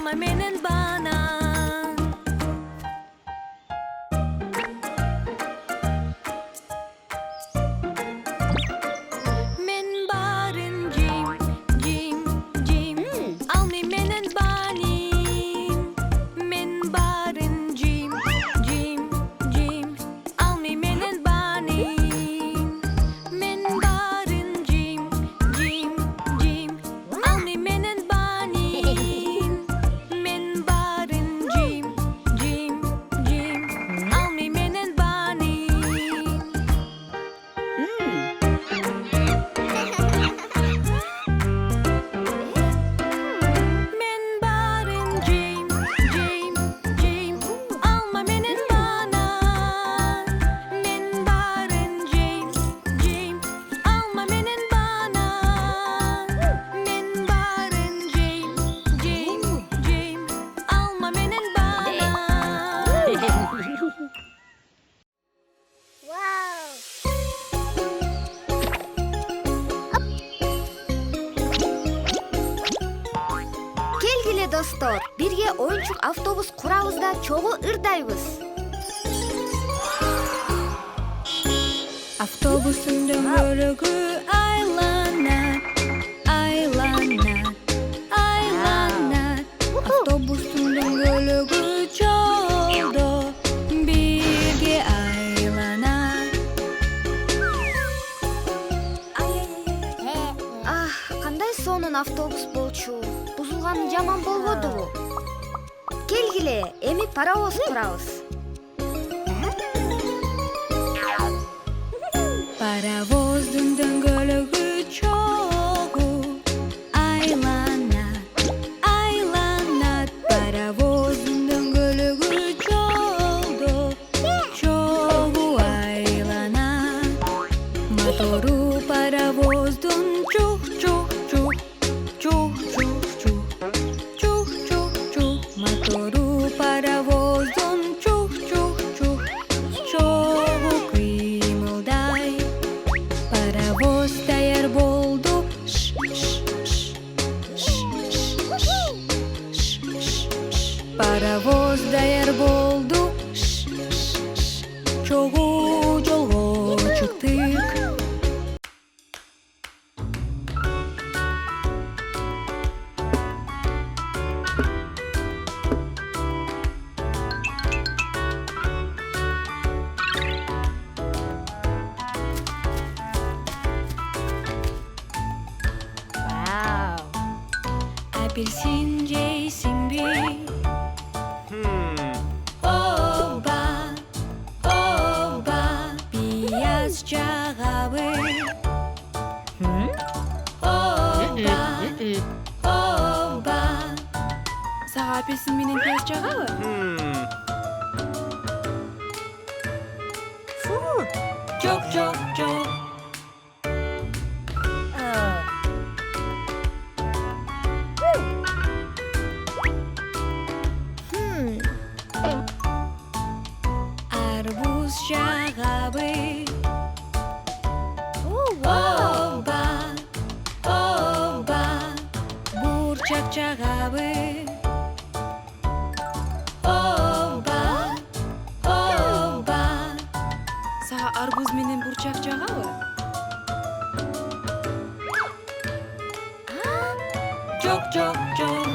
Alma Menен Banan. Men barın jim, jim, jim. Alma Menен Banin. Men barın jim, jim, jim. Alma Menен Banin. Men barın jim, jim, jim. Alma Menен Banin. Men barın jim, jim, jim. Alma Menen Banin. Men barın jim, jim, jim. Alma Menен Banan. Men barın jim, jim. Alma Menen Banan. Men barın jim, jim, jim. Alma Menен Banan. Келгиле достор, бирге оюнчук автобус курабыз да чогуу ырдайбыз. Автобустун дөңгөлөгү айланат, айланат, айланат. Автобустун дөңгөлөгү жолдо бирге айланат. Кандай сонун автобус болчу. Бузулганы жаман болбодубу? Келгиле, эми паровоз курабыз. Паровоздун дөңгөлөгү чогуу айланат, айланат. Паровоздун дөңгөлөгү жолдо чогуу айланат. Мотору паровоздун чух-чух-чух, чух-чух-чух, чух-чух-чух. Мотору паровоздун чух-чух-чух, чогуу кыймылдай. Паровоз даяр болду. Паровоз даяр болду. Чогуу жолго чыктык. Апельсин жейсиңби? Оба, оба. Пияз жагабы? Оба, оба. Сага апельсин менен пияз жагабы? Жок, жок, жок. Арбуз жагабы? Оба, оба. Бурчак жагабы? Оба, оба. Сага арбуз менен бурчак жагабы? Жок, жок, жок.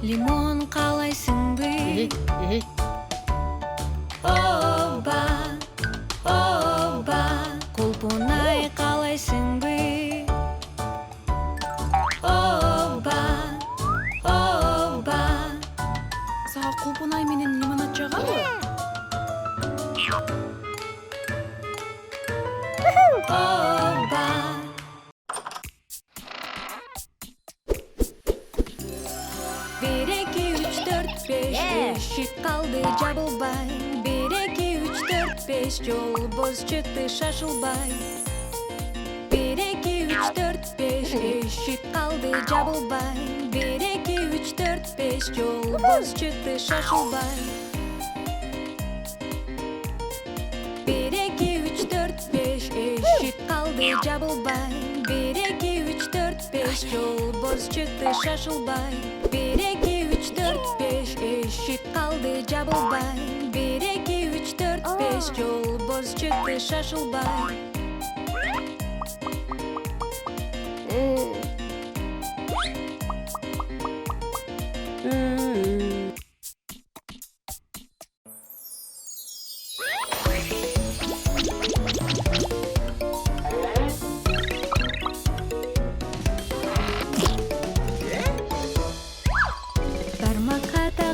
Лимон каалайсыңбы? Оба, оба. Кулпунай каалайсыңбы? Оба, оба. Сага кулпунай менен лимонад жагабы? Оба. Bir, iki, üç, dört, beş. Işık kaldı jabılbay. 1, 2, 3, 4, 5. Yol boz çıktı şaşılbay. 1, 2, 3, 4, 5. Işık kaldı jabılbay. 1, 2, 3, 4, 5. Yol boz çıktı şaşılbay. жабылбай. 1, 2, 3, 4, 5 жол боз чыкты шашылбай. 1, 2, 3, 4, 5 эшик калды жабылбай. 1, 2, 3, 4, 5 жол боз чыкты шашылбай.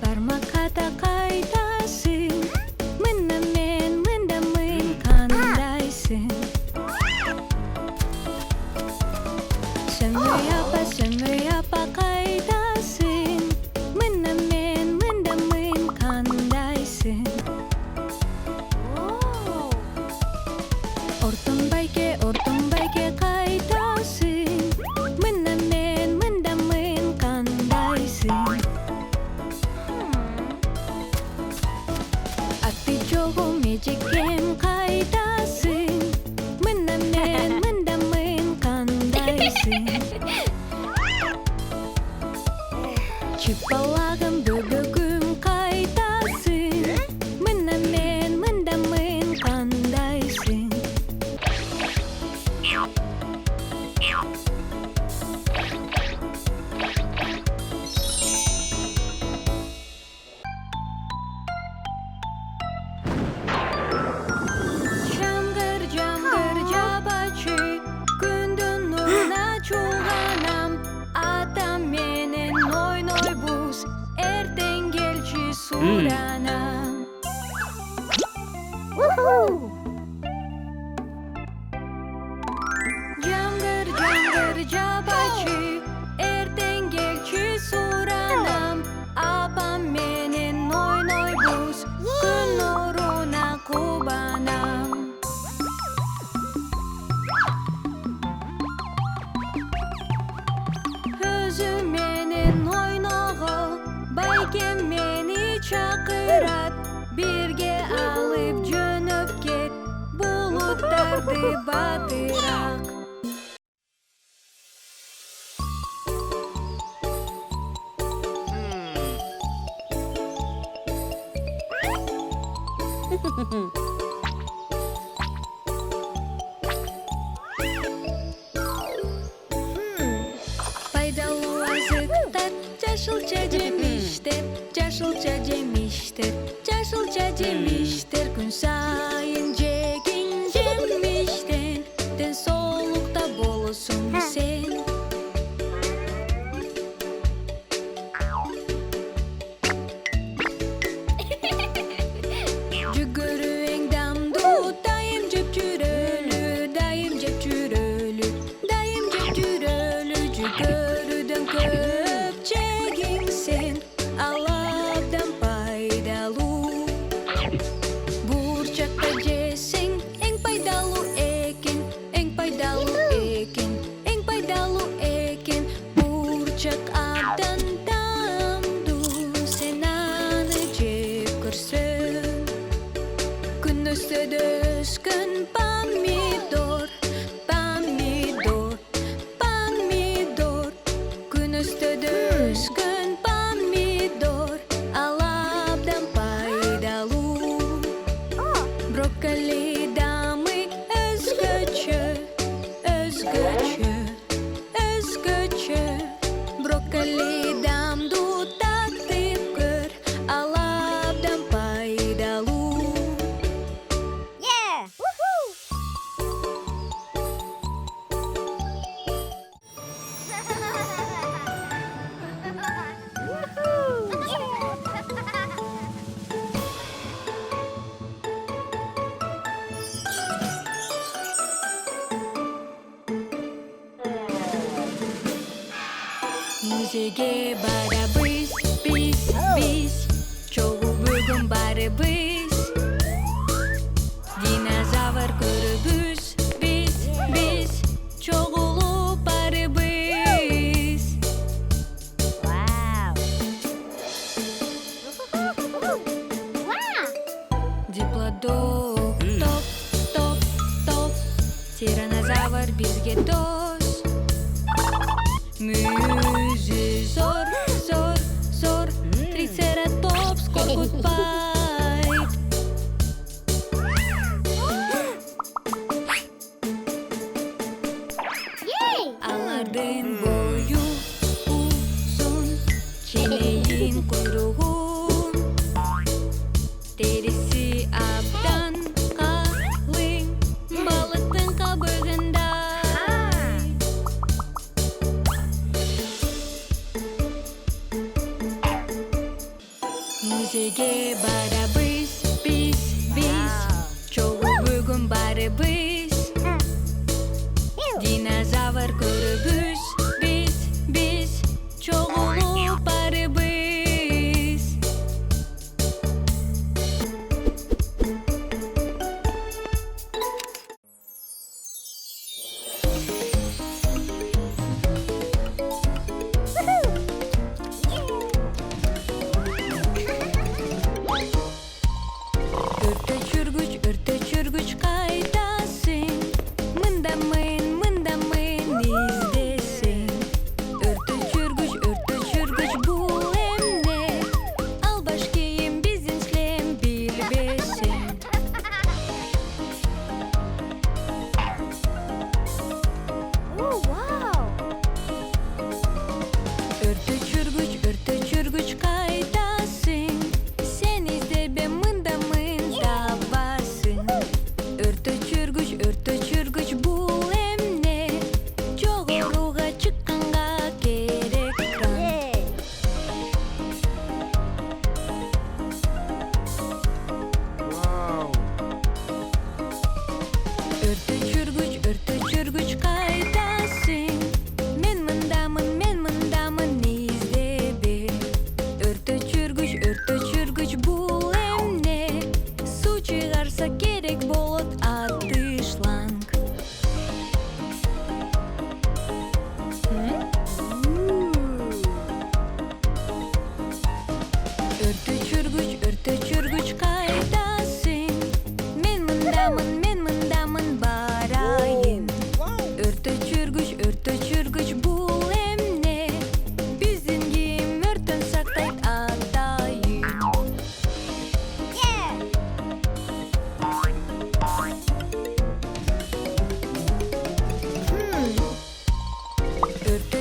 Бармак ата кайтасың, мында мен кандайсың. Сөнмөй апа кайтасың, мында мен кандайсың. Ортон байке кайтасың, мында мен кандайсың. Аты жогу межекем кайтасың, мында мен кандайсың. Чыпалагым бөбөгүм кайтасың, мында мен кандайсың. Жамгыр жаабачы, күндүн нуруна чуулганам. Атам менен ойнойбуз, эртең келчү суранам. Жамгыр жаабачы, эртең келчү суранам. Апам менен ойнойбуз, күн нуруна кубанам. Өзү менен ойного, байкем мени чакырат. Бирге алып жөнөп кет, булуттарды батырак. Пайдалуу азыктар, жашылча жемиштер, жашылча жемиштер, күн сайын жегин жемиштен, ден соолукта болосуң сен. Жүгөрүң дамдуу, дайым жеп жүрөлү, жүгөрүдөн көп жегин сен, ал абдан пайдалуу. Бурчакта жесең эң пайдалуу экен, бурчак абдан дамдуу, сен аны жеп көрсөң. Күн өстөдө өскөн помидор, күн өстөдө өскөн помидор, ал абдан пайдалуу. Брокколи дамы өзгөчө, брокколи дамдуу татып көр, ал абдан пайдалуу. Музейге барабыз, биз, чогуу бүгүн барыбыз. Динозавр көрөбүз, биз, чогулуп барыбыз. Диплодок, топ, тиранозавр бар бизге дос. Мүйүзү зор, зор, зор, трицератопс коркутпайт. Алардын бою узун, ченейин куйругун, териси абдан калың, балыктын кабыгындай. Музейге барабыз, биз, чогуу бүгүн барыбыз. Динозавр көрөбүз, биз, чогулуп барыбыз. Өрт өчүргүч кайдасың? Мындамын издесең. Өрт өчүргүч бул эмне? Албаш кийим биздин шлем билбесең. Өрт өчүргүч кайдасың? Сен издебе, мындамын табасың. Өрт өчүргүч бул эмне? Жогоруга чыкканга керек кран. Өрт өчүргүч кайдасың? Мен мындамын издебе. Өрт өчүргүч бул эмне? Суу чыгарса керек болот атышланг. Өрт өчүргүч кайдасың? Мен мындамын барайын. Өрт өчүргүч бул эмне? Биздин кийим өрттөн сактайт атайын. Өрт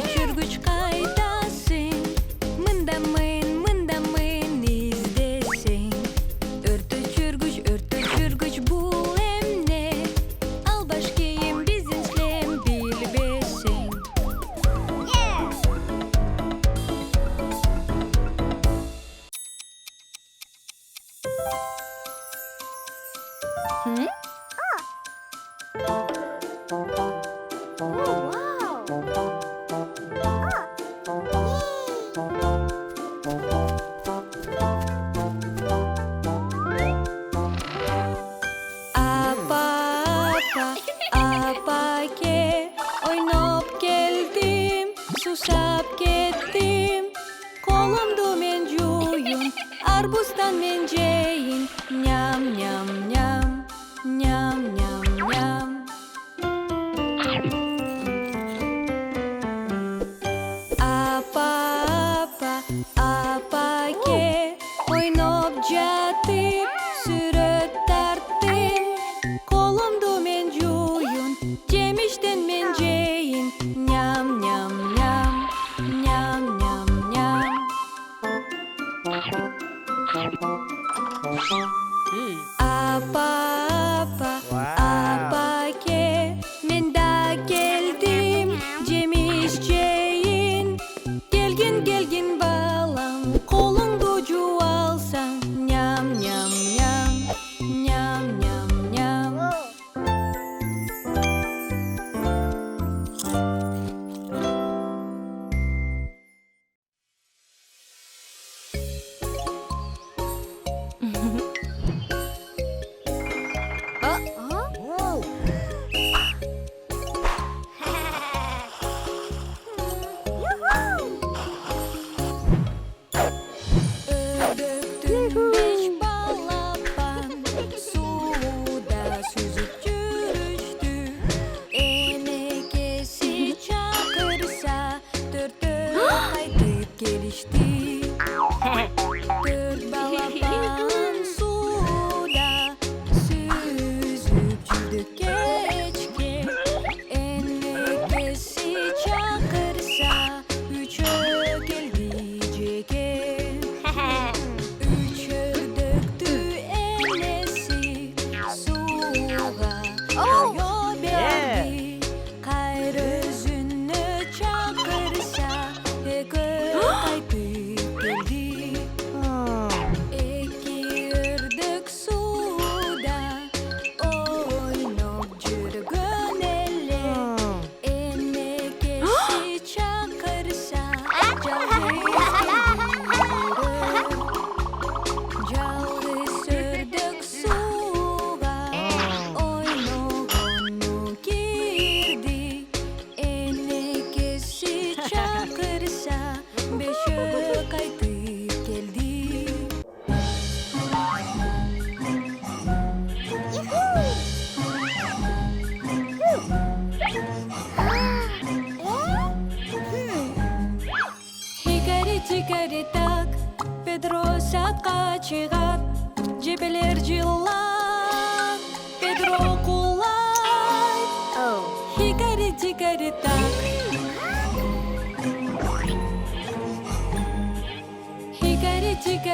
өчүргүч кайдасың? Мындамын издесең. Өрт өчүргүч бул эмне? Албаш кийим биздин шлем билбесең. Апаке, ойноп келдим, сусап кеттим. Колумду мен жуйын, арбуздан мен жейин. Ням, ням, ням, ням, ням, ням. Апаке, ойноп жатып, сүрөт тарттым. Колумду мен жуйын, жемиштен мен жейин. Ням, ням, ням, ням, ням, ням. Апаке, мен да келдим, жемиш жейин. Келгин балам, колуңду жуалсаң. Ням, ням, ням, ням, ням, ням.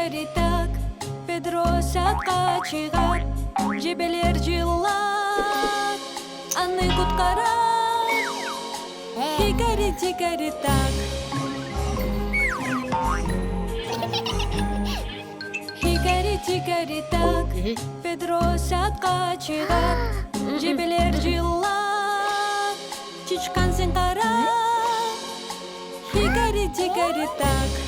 тикари так, Педро садка чыгат, жебелер жылат, аны куткарат. Хикори Дикори Так. Хикори Дикори Так, Педро садка чыгат, жебелер жылат, чычкан сен кара. Хикори Дикори Так.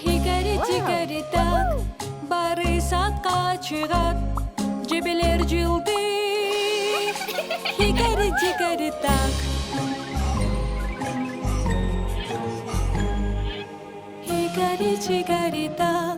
Хикори Дикори Так, бары садка чыгат, жебелер жылды. Хикори Дикори Так. Хикори Дикори Так.